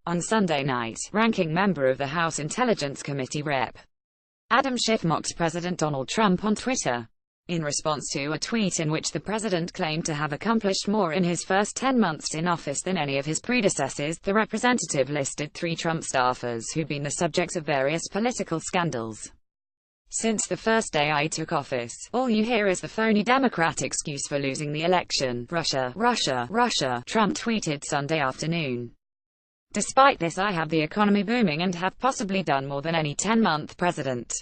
On Sunday night, ranking member of the House Intelligence Committee Rep. Adam Schiff mocked President Donald Trump on Twitter. In response to a tweet in which the president claimed to have accomplished more in his first 10 months in office than any of his predecessors, the representative listed 3 Trump staffers who've been the subjects of various political scandals. Since the first day I took office, all you hear is the phony Democrat excuse for losing the election. Russia, Russia, Russia, Trump tweeted Sunday afternoon. Despite this, I have the economy booming and have possibly done more than any 10-month president.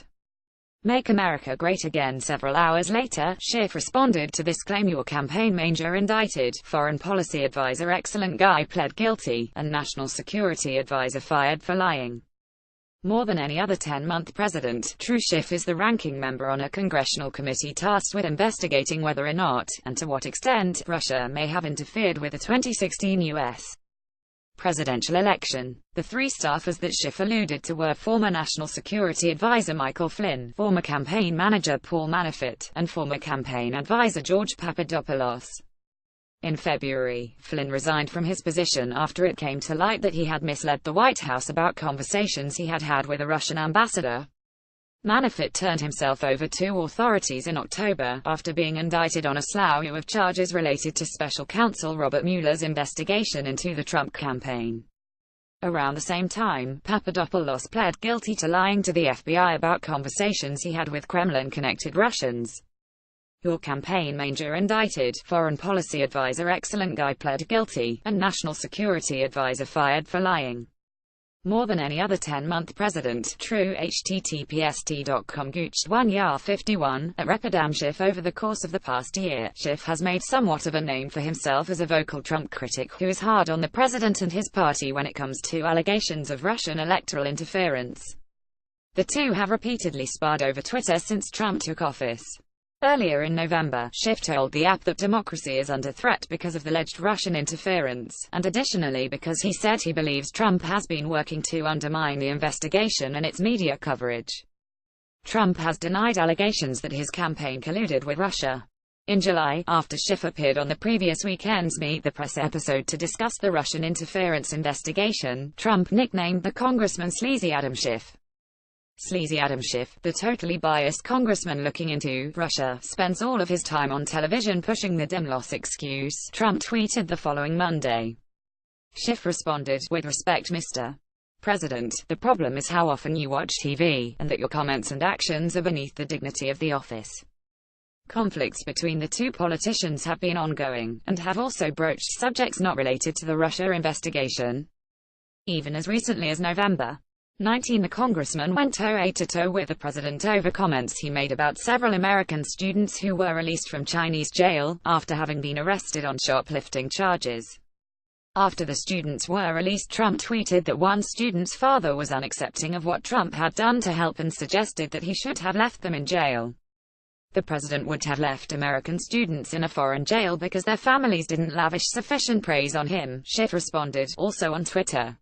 Make America Great Again. Several hours later, Schiff responded to this claim. Your campaign manager indicted, foreign policy advisor excellent guy pled guilty, and national security advisor fired for lying. More than any other 10-month president, True Schiff is the ranking member on a congressional committee tasked with investigating whether or not, and to what extent, Russia may have interfered with the 2016 U.S. presidential election. The 3 staffers that Schiff alluded to were former National Security Advisor Michael Flynn, former campaign manager Paul Manafort, and former campaign advisor George Papadopoulos. In February, Flynn resigned from his position after it came to light that he had misled the White House about conversations he had had with a Russian ambassador. Manafort turned himself over to authorities in October, after being indicted on a slew of charges related to special counsel Robert Mueller's investigation into the Trump campaign. Around the same time, Papadopoulos pled guilty to lying to the FBI about conversations he had with Kremlin-connected Russians. Your campaign manager indicted, foreign policy advisor excellent guy pled guilty, and national security advisor fired for lying. More than any other 10-month president, True HTTPST.com Gooch 1 Yar 51, at Rep. Adam Schiff. Over the course of the past year, Schiff has made somewhat of a name for himself as a vocal Trump critic who is hard on the president and his party when it comes to allegations of Russian electoral interference. The two have repeatedly sparred over Twitter since Trump took office. Earlier in November, Schiff told the app that democracy is under threat because of the alleged Russian interference, and additionally because he said he believes Trump has been working to undermine the investigation and its media coverage. Trump has denied allegations that his campaign colluded with Russia. In July, after Schiff appeared on the previous weekend's Meet the Press episode to discuss the Russian interference investigation, Trump nicknamed the congressman Sleazy Adam Schiff. Sleazy Adam Schiff, the totally biased congressman looking into Russia, spends all of his time on television pushing the dim loss excuse, Trump tweeted the following Monday. Schiff responded, with respect Mr. President, the problem is how often you watch TV, and that your comments and actions are beneath the dignity of the office. Conflicts between the two politicians have been ongoing, and have also broached subjects not related to the Russia investigation. Even as recently as November 19, the congressman went toe-to-toe with the president over comments he made about several American students who were released from Chinese jail, after having been arrested on shoplifting charges. After the students were released, Trump tweeted that one student's father was unaccepting of what Trump had done to help and suggested that he should have left them in jail. The president would have left American students in a foreign jail because their families didn't lavish sufficient praise on him, Schiff responded, also on Twitter.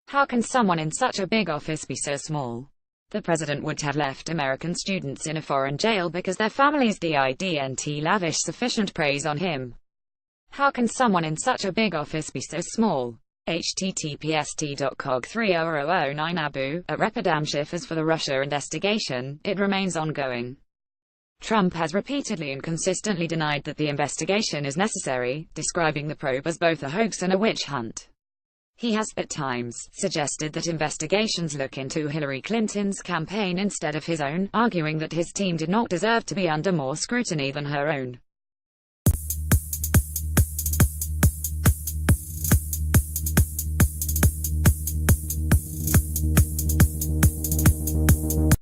How can someone in such a big office be so small? The president would have left American students in a foreign jail because their families didn't lavish sufficient praise on him. How can someone in such a big office be so small? https://cog3009 Abu, at Rep. Adam Schiff. As for the Russia investigation, it remains ongoing. Trump has repeatedly and consistently denied that the investigation is necessary, describing the probe as both a hoax and a witch hunt. He has, at times, suggested that investigations look into Hillary Clinton's campaign instead of his own, arguing that his team did not deserve to be under more scrutiny than her own.